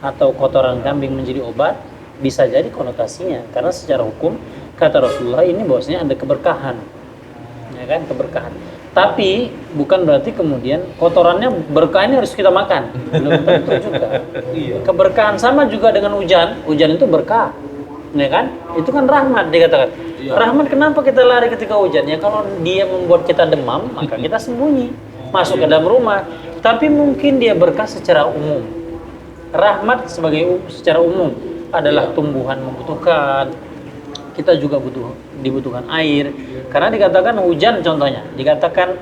Speaker 5: atau kotoran kambing menjadi obat? Bisa jadi konotasinya, karena secara hukum kata Rasulullah ini bahwasanya ada keberkahan, ya kan? Keberkahan. Tapi bukan berarti kemudian kotorannya berkah ini harus kita makan. Belum tentu juga. Keberkahan sama juga dengan hujan. Hujan itu berkah, ya kan? Itu kan rahmat dikatakan. Rahmat kenapa kita lari ketika hujan? Ya kalau dia membuat kita demam, maka kita sembunyi, masuk ke dalam rumah. Tapi mungkin dia berkah secara umum. Rahmat secara umum adalah tumbuhan membutuhkan. Kita juga dibutuhkan air, karena dikatakan hujan contohnya, dikatakan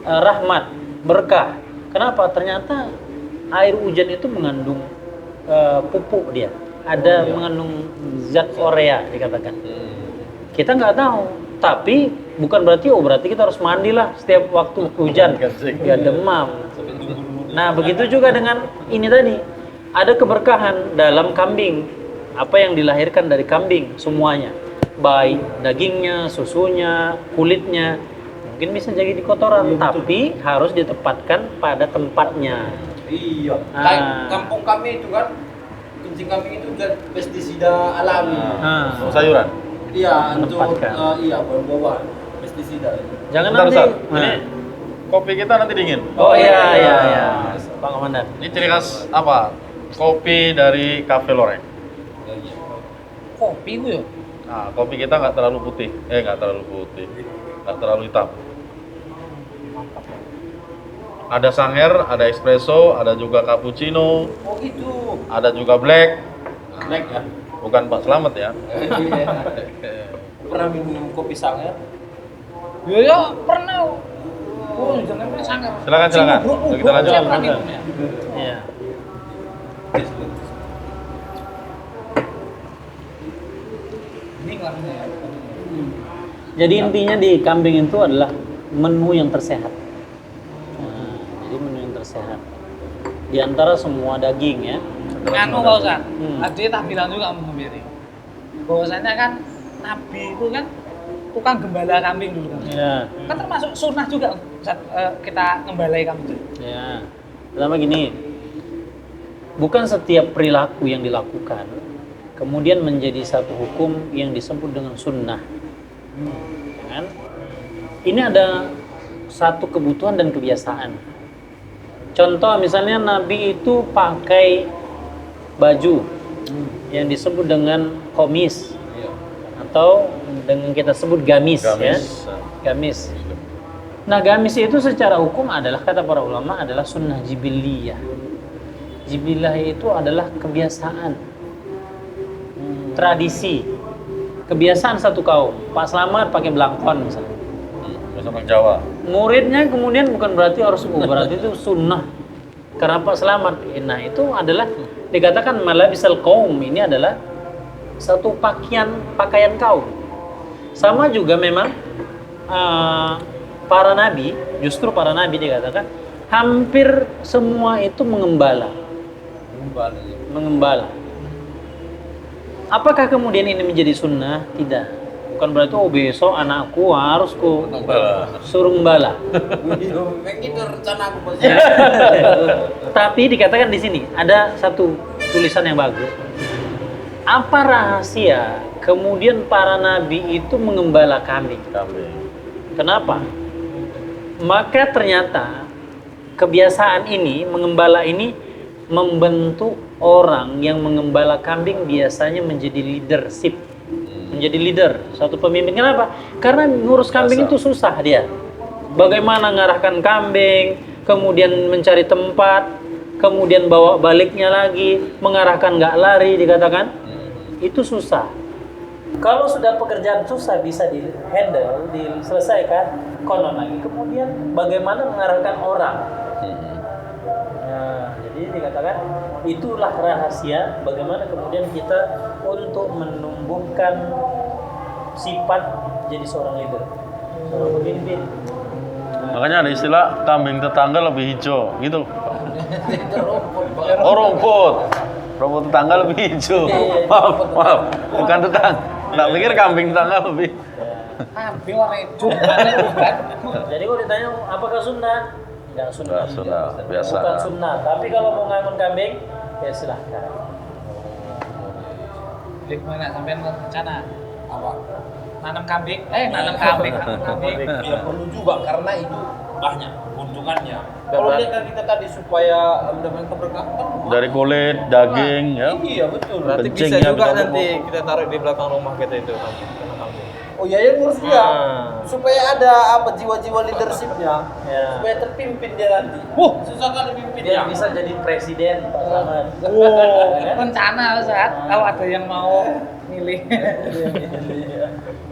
Speaker 5: rahmat, berkah. Kenapa? Ternyata air hujan itu mengandung pupuk dia, mengandung zat urea dikatakan. Kita nggak tahu, tapi bukan berarti kita harus mandilah setiap waktu hujan, ya demam. Nah begitu juga dengan ini tadi, ada keberkahan dalam kambing, apa yang dilahirkan dari kambing semuanya. Baik dagingnya, susunya, kulitnya, mungkin bisa jadi di kotoran, tapi harus ditempatkan pada tempatnya.
Speaker 4: Iya. Kayak kampung kami itu kan, kencing kambing itu kan pestisida alami.
Speaker 6: Sayuran.
Speaker 4: Iya, untuk
Speaker 5: Menempatkan.
Speaker 4: iya buah-buahan pestisida.
Speaker 5: Jangan
Speaker 6: Bentar,
Speaker 5: nanti.
Speaker 6: Ustaz. Ini kopi kita nanti dingin.
Speaker 5: Oh iya, Pak Komandan.
Speaker 6: Ini ciri khas apa? Kopi dari Cafe Loreng.
Speaker 2: Kopi gue ya.
Speaker 6: Nah, kopi kita nggak terlalu putih. Nggak terlalu hitam. Ada Sanger, ada espresso, ada juga cappuccino,
Speaker 4: Oh gitu.
Speaker 6: ada juga black.
Speaker 4: Black ya.
Speaker 6: Bukan Pak Slamet ya.
Speaker 4: Pernah minum kopi Sanger?
Speaker 2: Ya pernah. Oh, jenenge sangat.
Speaker 6: Silakan. Yuk, kita lanjut.
Speaker 2: Saya pernah minum ya.
Speaker 5: Iya.
Speaker 2: Ini warnanya ya.
Speaker 5: Jadi intinya di kambing itu adalah menu yang tersehat. Nah, jadi menu yang tersehat. Di antara semua daging ya.
Speaker 2: Anu Pak Ustaz,
Speaker 5: Hmm.
Speaker 2: tadi tak bilang juga Om Gembiri. Bahwasanya kan Nabi itu kan tukang gembala kambing dulu kan.
Speaker 5: Ya.
Speaker 2: Kan termasuk sunnah juga Ustaz, kita ngembalai kambing.
Speaker 5: Ya. Pertama gini. Bukan setiap perilaku yang dilakukan kemudian menjadi satu hukum yang disebut dengan sunnah. Ya kan? Ini ada satu kebutuhan dan kebiasaan. Contoh misalnya Nabi itu pakai baju yang disebut dengan komis atau dengan kita sebut gamis, ya. Gamis. Nah, gamis itu secara hukum adalah, kata para ulama, adalah sunnah jibiliyah. Jibilah itu adalah kebiasaan, tradisi, kebiasaan satu kaum. Pak Slamet pakai belangkon misalnya.
Speaker 6: Bahasa orang Jawa.
Speaker 5: Muridnya kemudian bukan berarti harus berarti itu sunnah karena Pak Slamet. Nah, itu adalah dikatakan malabisal kaum, ini adalah satu pakaian kaum. Sama juga memang para nabi, justru para nabi dikatakan hampir semua itu mengembala. Apakah kemudian ini menjadi sunnah? Tidak. Bukan berarti besok anakku harus suruh gembala.
Speaker 4: Itu rencana aku Bos.
Speaker 5: Tapi dikatakan di sini ada satu tulisan yang bagus. Apa rahasia kemudian para nabi itu mengembala kambing? Kenapa? Maka ternyata kebiasaan ini, mengembala ini membentuk orang yang mengembala kambing biasanya menjadi leadership. Menjadi leader, satu pemimpin. Kenapa? Karena ngurus kambing itu susah dia. Bagaimana ngarahkan kambing, kemudian mencari tempat, kemudian bawa baliknya lagi, mengarahkan nggak lari dikatakan, itu susah. Kalau sudah pekerjaan susah bisa di handle, diselesaikan, konon lagi. Kemudian bagaimana mengarahkan orang? Nah, jadi dikatakan itulah rahasia bagaimana kemudian kita untuk menumbuhkan sifat jadi seorang leader, seorang pemimpin.
Speaker 6: Makanya ada istilah kambing tetangga lebih hijau, gitu. Oh, rumput. Rumput tetangga lebih hijau. Maaf. Bukan tetangga. Nggak pikir kambing tetangga lebih.
Speaker 2: Kambing warna hijau.
Speaker 5: Jadi kalau ditanya apakah sunnah? Nggak sunnah.
Speaker 6: Nggak sunnah, biasa.
Speaker 5: Bukan sunnah. Tapi kalau mau ngangon kambing, ya silahkan.
Speaker 2: Jadi gimana sampean rencana?
Speaker 4: Apa?
Speaker 2: Nanam kambing? Nanam kambing.
Speaker 4: Ya perlu juga karena itu banyak keuntungannya. Kalau lihat kan kita tadi supaya mendapatkan keberkahan kan
Speaker 6: Dari kulit, daging, ya.
Speaker 4: Iya betul.
Speaker 3: Berarti bisa
Speaker 6: Kencingnya
Speaker 3: juga
Speaker 6: bisa
Speaker 3: nanti kita taruh di belakang rumah kita itu kan.
Speaker 4: Oh iya ya ngurus dia.
Speaker 3: Ah.
Speaker 4: Supaya ada apa jiwa-jiwa leadershipnya.
Speaker 5: Ya.
Speaker 4: Supaya terpimpin dia nanti. Susah kali
Speaker 5: Dia
Speaker 4: pimpinnya.
Speaker 5: bisa jadi presiden, Pak Slamet.
Speaker 2: Rencana saat kalau ada yang mau milih.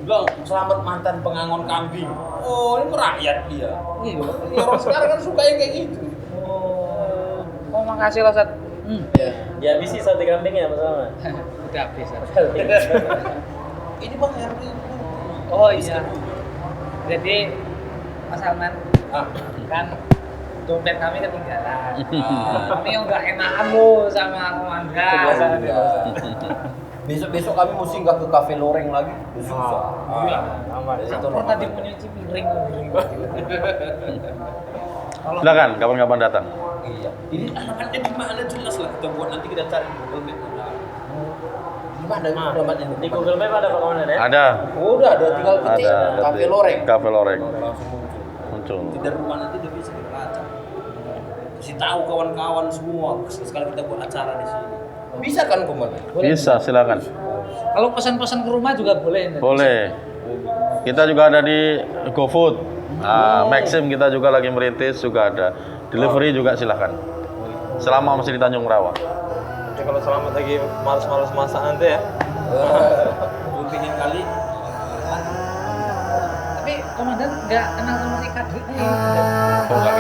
Speaker 4: Bilang selamat mantan pengangon kambing. Oh ini rakyat dia.
Speaker 2: Iya.
Speaker 4: Orang sekarang kan suka yang kayak gitu.
Speaker 2: Oh makasih loh Sat.
Speaker 5: Dihabisi sate kambingnya, Pak Slamet.
Speaker 2: Udah habis.
Speaker 4: Ini bang yang
Speaker 2: Oh iya. Jadi Mas Salman kan dompet kami ketinggalan. Kami yang nggak enakan lo sama Komanda.
Speaker 4: Besok kami mau singgah ke Cafe Loreng lagi. Susah.
Speaker 2: Pernah tadi punya cipiring.
Speaker 6: Silakan, kapan-kapan datang.
Speaker 4: Iya. Ini alamatnya di mana jelas lah kita buat nanti kita cari Google Map. Di mana alamatnya?
Speaker 5: Di Google Map ada Pak Komandan ya?
Speaker 6: Ada.
Speaker 4: Oh, udah ada tinggal ketik Cafe Loreng.
Speaker 6: Cafe Loreng.
Speaker 4: Langsung muncul.
Speaker 6: Muncul.
Speaker 4: Dari rumah nanti udah bisa dilacak. Kasih tahu kawan-kawan semua sekali kita buat acara di sini. Bisa kan Komandan?
Speaker 6: Bisa, silakan.
Speaker 2: Kalau pesan-pesan ke rumah juga boleh.
Speaker 6: Boleh. Kita juga ada di GoFood. Maxim kita juga lagi merintis, juga ada. Delivery juga silahkan. Selama masih di Tanjung Rawa.
Speaker 3: Kalau selamat lagi males-males masak nanti ya.
Speaker 1: Pingin kali.
Speaker 2: Tapi komandan nggak kenal sama si Kadri nih.
Speaker 6: Oh, nggak